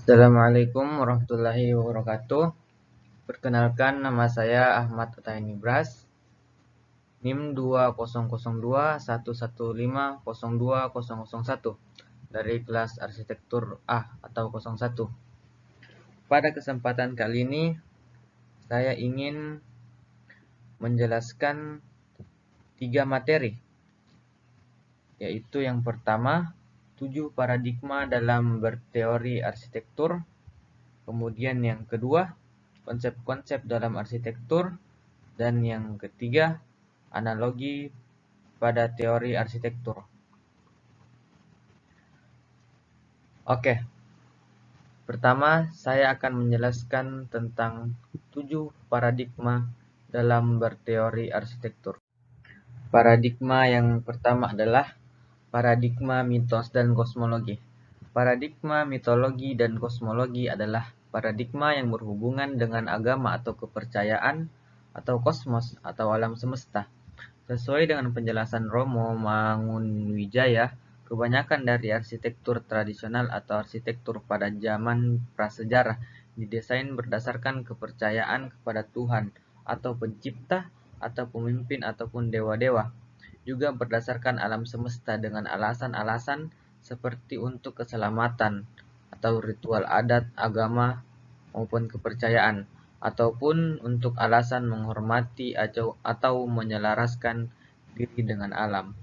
Assalamualaikum warahmatullahi wabarakatuh. Perkenalkan, nama saya Ahmad Ataini Bras, NIM 202115020001 dari kelas Arsitektur A atau 01. Pada kesempatan kali ini, saya ingin menjelaskan 3 materi, yaitu yang pertama, 7 paradigma dalam berteori arsitektur. Kemudian yang kedua, konsep-konsep dalam arsitektur. Dan yang ketiga, analogi pada teori arsitektur. Oke, pertama saya akan menjelaskan tentang 7 paradigma dalam berteori arsitektur. Paradigma yang pertama adalah paradigma mitos dan kosmologi. Paradigma mitologi dan kosmologi adalah paradigma yang berhubungan dengan agama atau kepercayaan atau kosmos atau alam semesta. Sesuai dengan penjelasan Romo Mangunwijaya, kebanyakan dari arsitektur tradisional atau arsitektur pada zaman prasejarah didesain berdasarkan kepercayaan kepada Tuhan atau pencipta atau pemimpin ataupun dewa-dewa, juga berdasarkan alam semesta dengan alasan-alasan seperti untuk keselamatan atau ritual adat, agama, maupun kepercayaan, ataupun untuk alasan menghormati atau menyelaraskan diri dengan alam.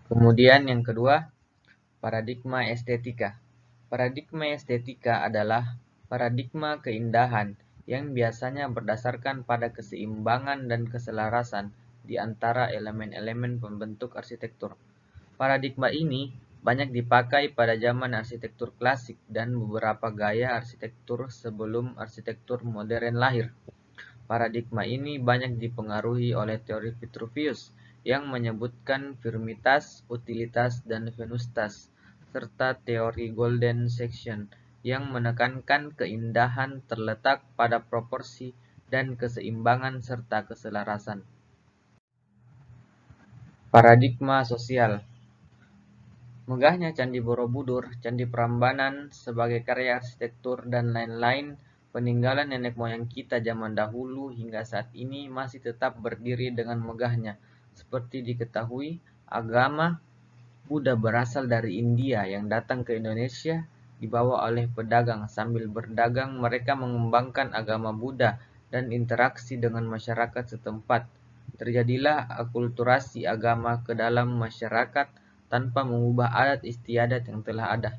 Kemudian yang kedua, paradigma estetika. Paradigma estetika adalah paradigma keindahan yang biasanya berdasarkan pada keseimbangan dan keselarasan di antara elemen-elemen pembentuk arsitektur. Paradigma ini banyak dipakai pada zaman arsitektur klasik dan beberapa gaya arsitektur sebelum arsitektur modern lahir. Paradigma ini banyak dipengaruhi oleh teori Vitruvius yang menyebutkan firmitas, utilitas, dan venustas, serta teori Golden Section yang menekankan keindahan terletak pada proporsi dan keseimbangan serta keselarasan. Paradigma sosial. Megahnya Candi Borobudur, Candi Prambanan sebagai karya arsitektur, dan lain-lain peninggalan nenek moyang kita zaman dahulu hingga saat ini masih tetap berdiri dengan megahnya. Seperti diketahui, agama Buddha berasal dari India yang datang ke Indonesia dibawa oleh pedagang. Sambil berdagang, mereka mengembangkan agama Buddha dan interaksi dengan masyarakat setempat. Terjadilah akulturasi agama ke dalam masyarakat tanpa mengubah adat istiadat yang telah ada.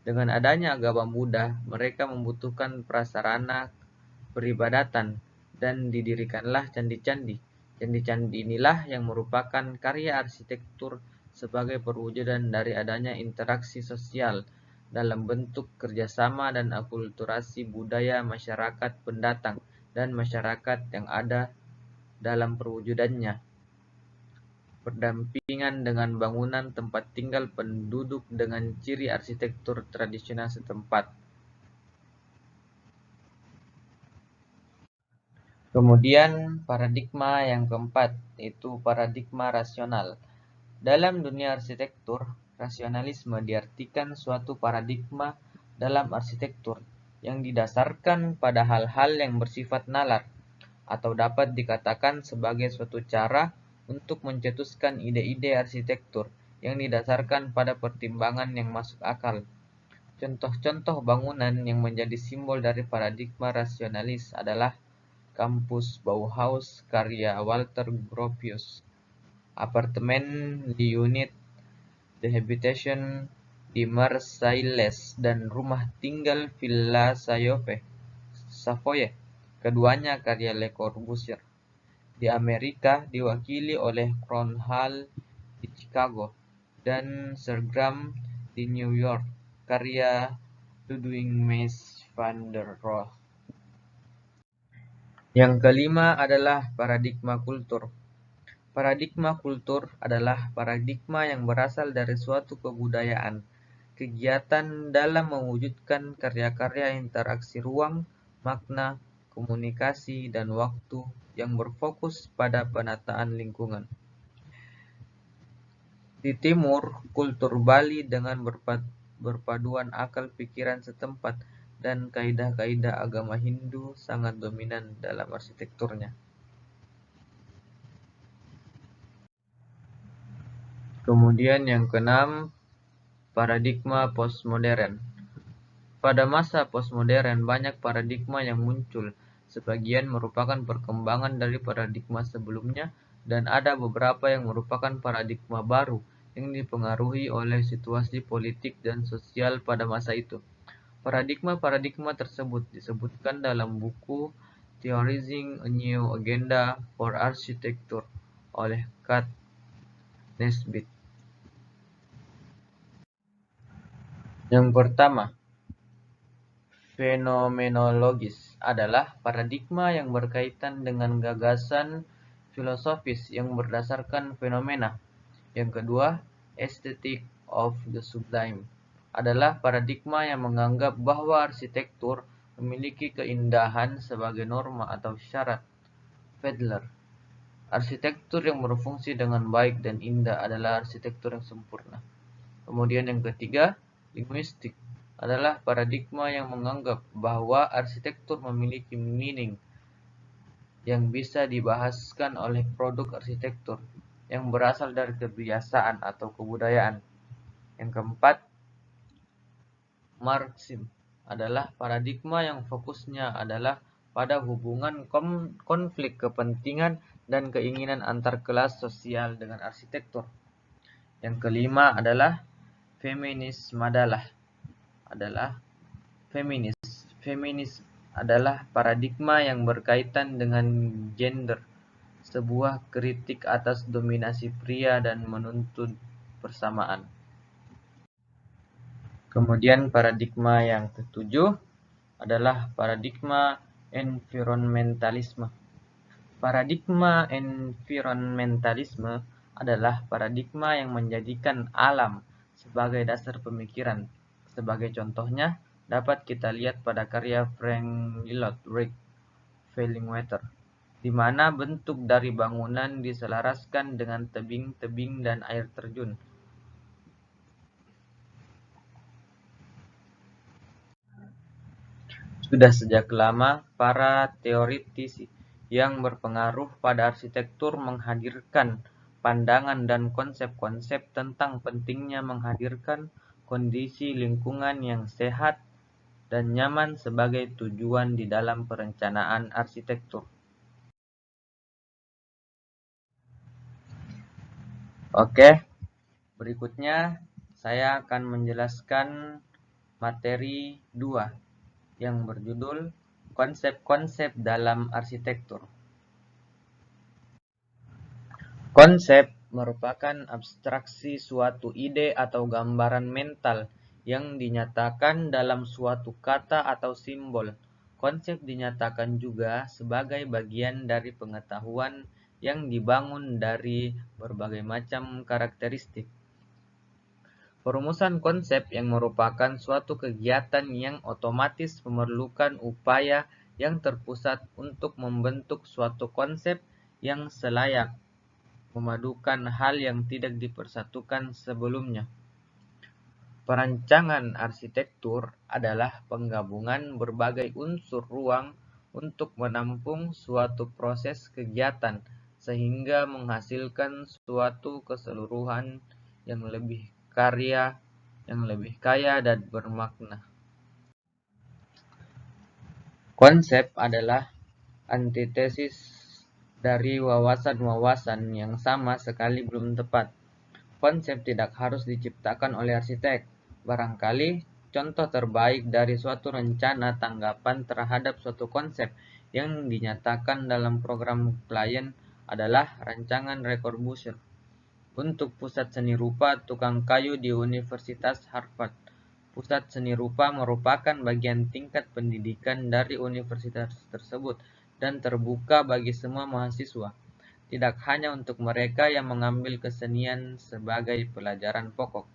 Dengan adanya agama Buddha, mereka membutuhkan prasarana peribadatan dan didirikanlah candi-candi. Candi-candi inilah yang merupakan karya arsitektur sebagai perwujudan dari adanya interaksi sosial dalam bentuk kerjasama dan akulturasi budaya masyarakat pendatang dan masyarakat yang ada dalam perwujudannya, berdampingan dengan bangunan tempat tinggal penduduk dengan ciri arsitektur tradisional setempat. Kemudian paradigma yang keempat, yaitu paradigma rasional. Dalam dunia arsitektur, rasionalisme diartikan suatu paradigma dalam arsitektur yang didasarkan pada hal-hal yang bersifat nalar, atau dapat dikatakan sebagai suatu cara untuk mencetuskan ide-ide arsitektur yang didasarkan pada pertimbangan yang masuk akal. Contoh-contoh bangunan yang menjadi simbol dari paradigma rasionalis adalah Kampus Bauhaus karya Walter Gropius, apartemen di unit The Habitation di Marseilles, dan rumah tinggal Villa Savoye, keduanya karya Le Corbusier. Di Amerika diwakili oleh Crown Hall di Chicago dan Sergram di New York, karya Ludwig Mies van der Rohe. Yang kelima adalah paradigma kultur. Paradigma kultur adalah paradigma yang berasal dari suatu kebudayaan, kegiatan dalam mewujudkan karya-karya interaksi ruang, makna, komunikasi, dan waktu yang berfokus pada penataan lingkungan. Di timur, kultur Bali dengan berpaduan akal pikiran setempat, dan kaidah-kaidah agama Hindu sangat dominan dalam arsitekturnya. Kemudian yang keenam, paradigma postmodern. Pada masa postmodern, banyak paradigma yang muncul. Sebagian merupakan perkembangan dari paradigma sebelumnya, dan ada beberapa yang merupakan paradigma baru yang dipengaruhi oleh situasi politik dan sosial pada masa itu. Paradigma-paradigma tersebut disebutkan dalam buku Theorizing a New Agenda for Architecture oleh Kat Nesbitt. Yang pertama, fenomenologis adalah paradigma yang berkaitan dengan gagasan filosofis yang berdasarkan fenomena. Yang kedua, aesthetic of the sublime adalah paradigma yang menganggap bahwa arsitektur memiliki keindahan sebagai norma atau syarat. Fedler, arsitektur yang berfungsi dengan baik dan indah adalah arsitektur yang sempurna. Kemudian yang ketiga, linguistik adalah paradigma yang menganggap bahwa arsitektur memiliki meaning yang bisa dibahaskan oleh produk arsitektur yang berasal dari kebiasaan atau kebudayaan. Yang keempat, Marxisme adalah paradigma yang fokusnya adalah pada hubungan konflik kepentingan dan keinginan antar kelas sosial dengan arsitektur. Yang kelima adalah feminisme adalah paradigma yang berkaitan dengan gender, sebuah kritik atas dominasi pria dan menuntut persamaan. Kemudian paradigma yang ketujuh adalah paradigma environmentalisme. Paradigma environmentalisme adalah paradigma yang menjadikan alam sebagai dasar pemikiran. Sebagai contohnya, dapat kita lihat pada karya Frank Lloyd Wright, Falling Water, di mana bentuk dari bangunan diselaraskan dengan tebing-tebing dan air terjun. Sudah sejak lama, para teoritisi yang berpengaruh pada arsitektur menghadirkan pandangan dan konsep-konsep tentang pentingnya menghadirkan kondisi lingkungan yang sehat dan nyaman sebagai tujuan di dalam perencanaan arsitektur. Oke, berikutnya saya akan menjelaskan materi 2 yang berjudul konsep-konsep dalam arsitektur. Konsep merupakan abstraksi suatu ide atau gambaran mental yang dinyatakan dalam suatu kata atau simbol. Konsep dinyatakan juga sebagai bagian dari pengetahuan yang dibangun dari berbagai macam karakteristik. Perumusan konsep yang merupakan suatu kegiatan yang otomatis memerlukan upaya yang terpusat untuk membentuk suatu konsep yang selayak memadukan hal yang tidak dipersatukan sebelumnya. Perancangan arsitektur adalah penggabungan berbagai unsur ruang untuk menampung suatu proses kegiatan sehingga menghasilkan suatu keseluruhan yang lebih kaya dan bermakna. Konsep adalah antitesis dari wawasan-wawasan yang sama sekali belum tepat. Konsep tidak harus diciptakan oleh arsitek. Barangkali contoh terbaik dari suatu rencana tanggapan terhadap suatu konsep yang dinyatakan dalam program klien adalah rancangan Le Corbusier untuk Pusat Seni Rupa Tukang Kayu di Universitas Harvard. Pusat Seni Rupa merupakan bagian tingkat pendidikan dari universitas tersebut dan terbuka bagi semua mahasiswa, tidak hanya untuk mereka yang mengambil kesenian sebagai pelajaran pokok.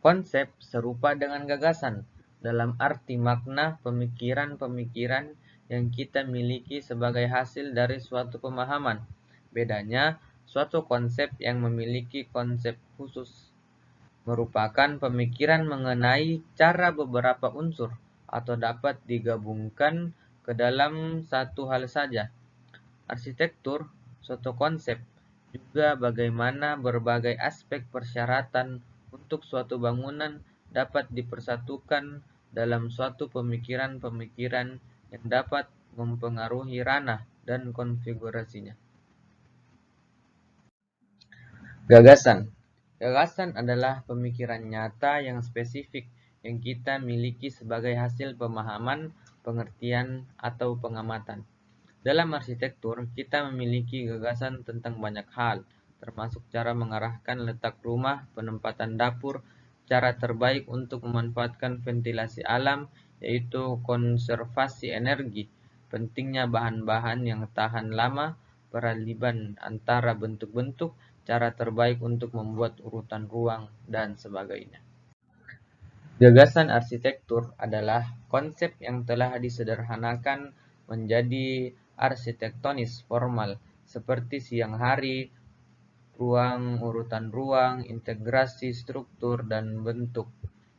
Konsep serupa dengan gagasan, dalam arti makna pemikiran-pemikiran yang kita miliki sebagai hasil dari suatu pemahaman. Bedanya, suatu konsep yang memiliki konsep khusus, merupakan pemikiran mengenai cara beberapa unsur atau dapat digabungkan ke dalam satu hal saja. Arsitektur, suatu konsep, juga bagaimana berbagai aspek persyaratan untuk suatu bangunan dapat dipersatukan dalam suatu pemikiran-pemikiran yang dapat mempengaruhi ranah dan konfigurasinya. Gagasan. Gagasan adalah pemikiran nyata yang spesifik yang kita miliki sebagai hasil pemahaman, pengertian, atau pengamatan. Dalam arsitektur, kita memiliki gagasan tentang banyak hal, termasuk cara mengarahkan letak rumah, penempatan dapur, cara terbaik untuk memanfaatkan ventilasi alam, yaitu konservasi energi, pentingnya bahan-bahan yang tahan lama, peraliban antara bentuk-bentuk, cara terbaik untuk membuat urutan ruang, dan sebagainya. Gagasan arsitektur adalah konsep yang telah disederhanakan menjadi arsitektonis formal, seperti siang hari, ruang, urutan ruang, integrasi struktur dan bentuk,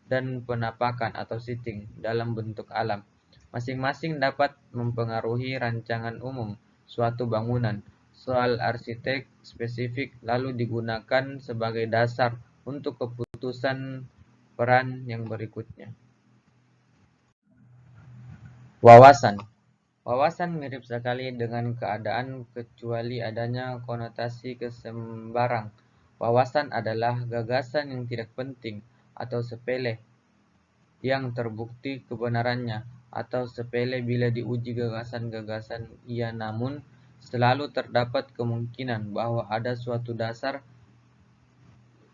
dan penampakan atau seating dalam bentuk alam. Masing-masing dapat mempengaruhi rancangan umum suatu bangunan. Soal arsitek spesifik lalu digunakan sebagai dasar untuk keputusan peran yang berikutnya. Wawasan. Wawasan mirip sekali dengan keadaan kecuali adanya konotasi kesembarang. Wawasan adalah gagasan yang tidak penting atau sepele yang terbukti kebenarannya, atau sepele bila diuji gagasan-gagasan ia, namun selalu terdapat kemungkinan bahwa ada suatu dasar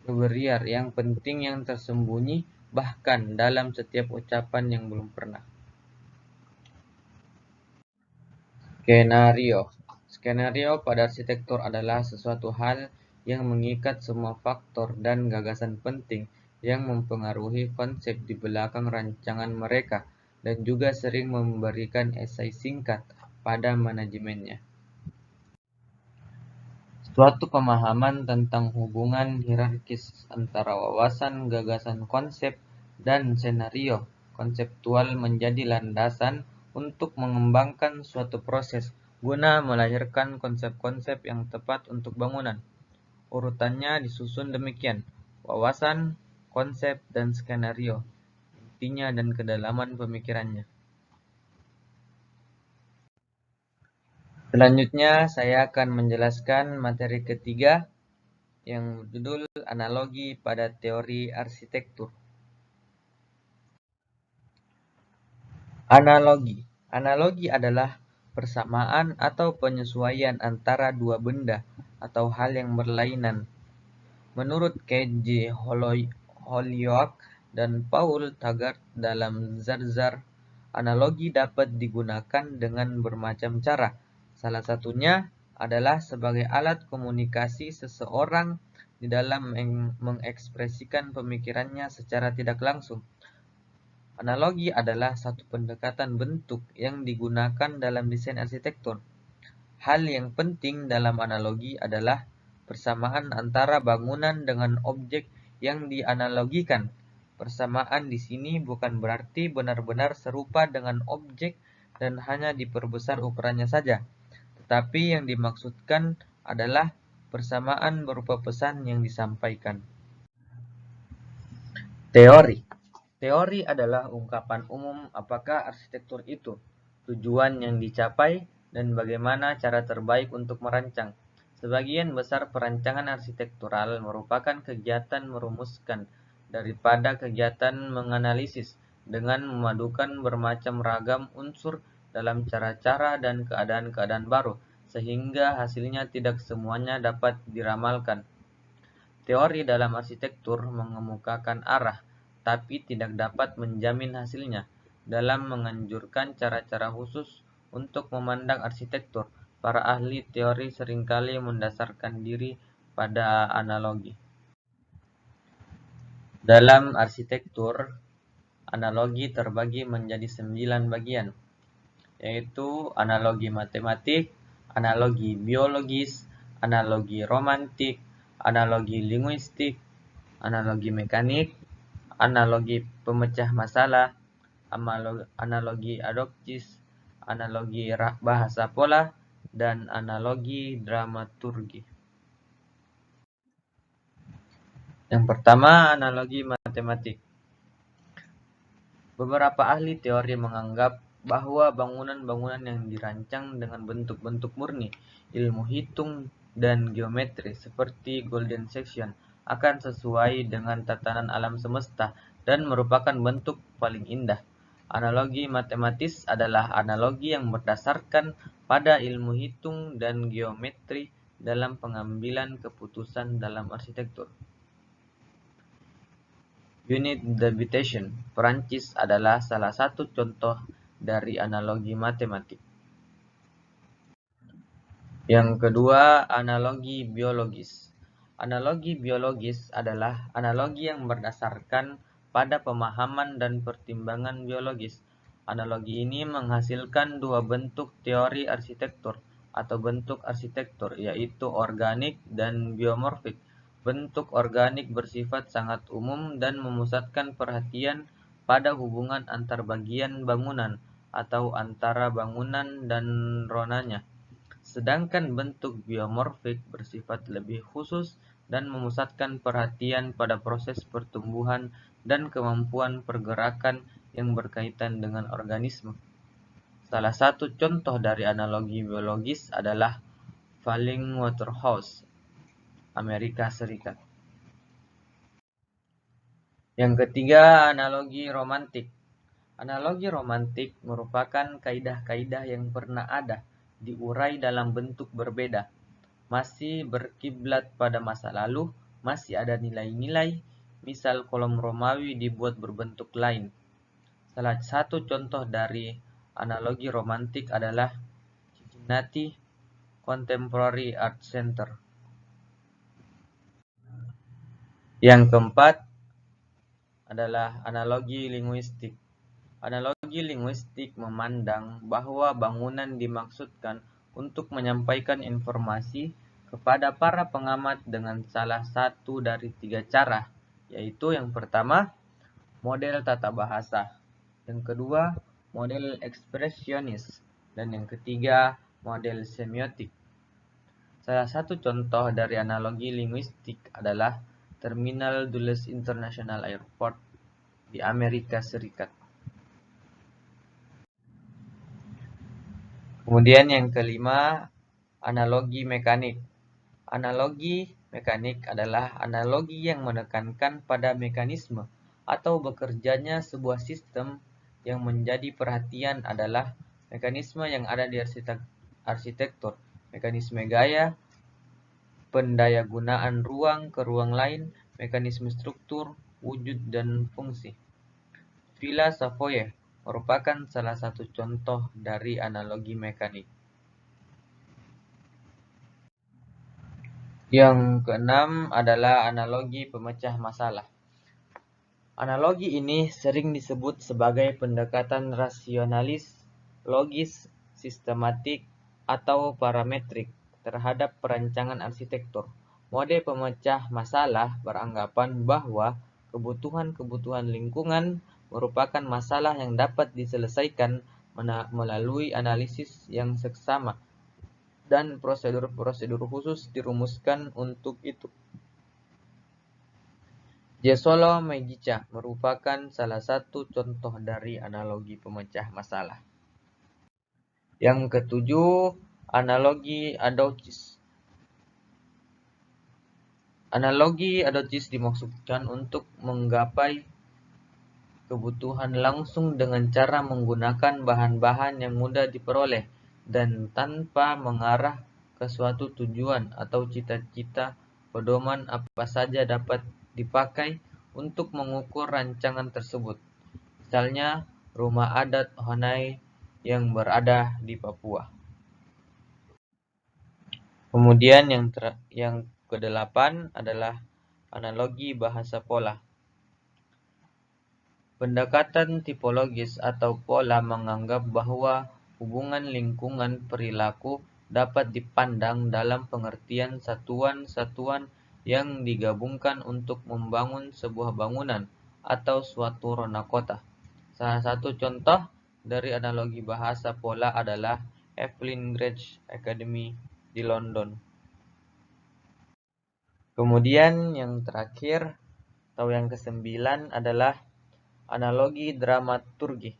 kebenar yang penting yang tersembunyi bahkan dalam setiap ucapan yang belum pernah. Skenario. Skenario pada arsitektur adalah sesuatu hal yang mengikat semua faktor dan gagasan penting yang mempengaruhi konsep di belakang rancangan mereka, dan juga sering memberikan esai singkat pada manajemennya. Suatu pemahaman tentang hubungan hierarkis antara wawasan, gagasan konsep, dan senario konseptual menjadi landasan untuk mengembangkan suatu proses guna melahirkan konsep-konsep yang tepat untuk bangunan. Urutannya disusun demikian: wawasan, konsep, dan skenario, intinya dan kedalaman pemikirannya. Selanjutnya saya akan menjelaskan materi ketiga yang berjudul analogi pada teori arsitektur. Analogi. Analogi adalah persamaan atau penyesuaian antara dua benda atau hal yang berlainan. Menurut Keith J. Holyoak dan Paul Taggart dalam Zarzar, analogi dapat digunakan dengan bermacam cara. Salah satunya adalah sebagai alat komunikasi seseorang di dalam mengekspresikan pemikirannya secara tidak langsung. Analogi adalah satu pendekatan bentuk yang digunakan dalam desain arsitektur. Hal yang penting dalam analogi adalah persamaan antara bangunan dengan objek yang dianalogikan. Persamaan di sini bukan berarti benar-benar serupa dengan objek dan hanya diperbesar ukurannya saja, tetapi yang dimaksudkan adalah persamaan berupa pesan yang disampaikan. Teori. Teori adalah ungkapan umum apakah arsitektur itu, tujuan yang dicapai, dan bagaimana cara terbaik untuk merancang. Sebagian besar perancangan arsitektural merupakan kegiatan merumuskan daripada kegiatan menganalisis dengan memadukan bermacam ragam unsur dalam cara-cara dan keadaan-keadaan baru, sehingga hasilnya tidak semuanya dapat diramalkan. Teori dalam arsitektur mengemukakan arah, tapi tidak dapat menjamin hasilnya. Dalam menganjurkan cara-cara khusus untuk memandang arsitektur, para ahli teori seringkali mendasarkan diri pada analogi. Dalam arsitektur, analogi terbagi menjadi 9 bagian, yaitu analogi matematik, analogi biologis, analogi romantik, analogi linguistik, analogi mekanik, analogi pemecah masalah, analogi adoptis, analogi bahasa pola, dan analogi dramaturgi. Yang pertama, analogi matematik. Beberapa ahli teori menganggap bahwa bangunan-bangunan yang dirancang dengan bentuk-bentuk murni, ilmu hitung, dan geometri seperti golden section akan sesuai dengan tatanan alam semesta dan merupakan bentuk paling indah. Analogi matematis adalah analogi yang berdasarkan pada ilmu hitung dan geometri dalam pengambilan keputusan dalam arsitektur. Unit d'habitation Perancis adalah salah satu contoh dari analogi matematik. Yang kedua, analogi biologis. Analogi biologis adalah analogi yang berdasarkan pada pemahaman dan pertimbangan biologis. Analogi ini menghasilkan dua bentuk teori arsitektur atau bentuk arsitektur, yaitu organik dan biomorfik. Bentuk organik bersifat sangat umum dan memusatkan perhatian pada hubungan antar bagian bangunan atau antara bangunan dan ronanya. Sedangkan bentuk biomorfik bersifat lebih khusus dan memusatkan perhatian pada proses pertumbuhan dan kemampuan pergerakan yang berkaitan dengan organisme. Salah satu contoh dari analogi biologis adalah Fallingwaterhouse, Amerika Serikat. Yang ketiga, analogi romantik. Analogi romantik merupakan kaidah-kaidah yang pernah ada, diurai dalam bentuk berbeda, masih berkiblat pada masa lalu, masih ada nilai-nilai, misal kolom Romawi dibuat berbentuk lain. Salah satu contoh dari analogi romantik adalah Cincinnati Contemporary Art Center. Yang keempat adalah analogi linguistik. Analogi linguistik memandang bahwa bangunan dimaksudkan untuk menyampaikan informasi kepada para pengamat dengan salah satu dari tiga cara, yaitu yang pertama, model tata bahasa, yang kedua, model ekspresionis, dan yang ketiga, model semiotik. Salah satu contoh dari analogi linguistik adalah Terminal Dulles International Airport di Amerika Serikat. Kemudian yang kelima, analogi mekanik. Analogi mekanik adalah analogi yang menekankan pada mekanisme atau bekerjanya sebuah sistem. Yang menjadi perhatian adalah mekanisme yang ada di arsitektur, mekanisme gaya, pendayagunaan ruang ke ruang lain, mekanisme struktur, wujud, dan fungsi. Villa Savoye merupakan salah satu contoh dari analogi mekanik. Yang keenam adalah analogi pemecah masalah. Analogi ini sering disebut sebagai pendekatan rasionalis, logis, sistematik, atau parametrik terhadap perancangan arsitektur. Mode pemecah masalah beranggapan bahwa kebutuhan-kebutuhan lingkungan merupakan masalah yang dapat diselesaikan melalui analisis yang seksama, dan prosedur-prosedur khusus dirumuskan untuk itu. Jesolo Megica merupakan salah satu contoh dari analogi pemecah masalah. Yang ketujuh, analogi adocis. Analogi adocis dimaksudkan untuk menggapai kebutuhan langsung dengan cara menggunakan bahan-bahan yang mudah diperoleh dan tanpa mengarah ke suatu tujuan atau cita-cita. Pedoman apa saja dapat dipakai untuk mengukur rancangan tersebut. Misalnya, rumah adat Honai yang berada di Papua. Kemudian yang kedelapan adalah analogi bahasa pola. Pendekatan tipologis atau pola menganggap bahwa hubungan lingkungan perilaku dapat dipandang dalam pengertian satuan-satuan yang digabungkan untuk membangun sebuah bangunan atau suatu rona kota. Salah satu contoh dari analogi bahasa pola adalah Evelyn Grange Academy di London. Kemudian yang terakhir atau yang ke-9 adalah analogi dramaturgi.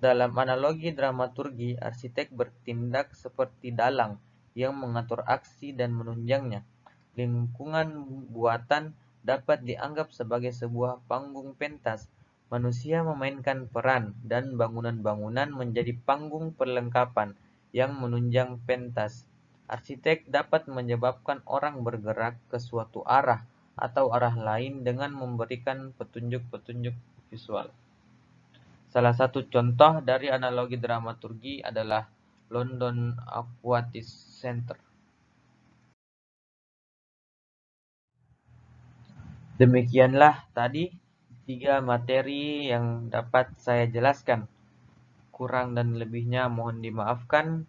Dalam analogi dramaturgi, arsitek bertindak seperti dalang yang mengatur aksi dan menunjangnya. Lingkungan buatan dapat dianggap sebagai sebuah panggung pentas. Manusia memainkan peran, dan bangunan-bangunan menjadi panggung perlengkapan yang menunjang pentas. Arsitek dapat menyebabkan orang bergerak ke suatu arah atau arah lain dengan memberikan petunjuk-petunjuk visual. Salah satu contoh dari analogi dramaturgi adalah London Aquatics Center. Demikianlah tadi 3 materi yang dapat saya jelaskan. Kurang dan lebihnya mohon dimaafkan.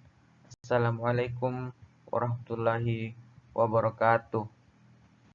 Assalamualaikum warahmatullahi wabarakatuh.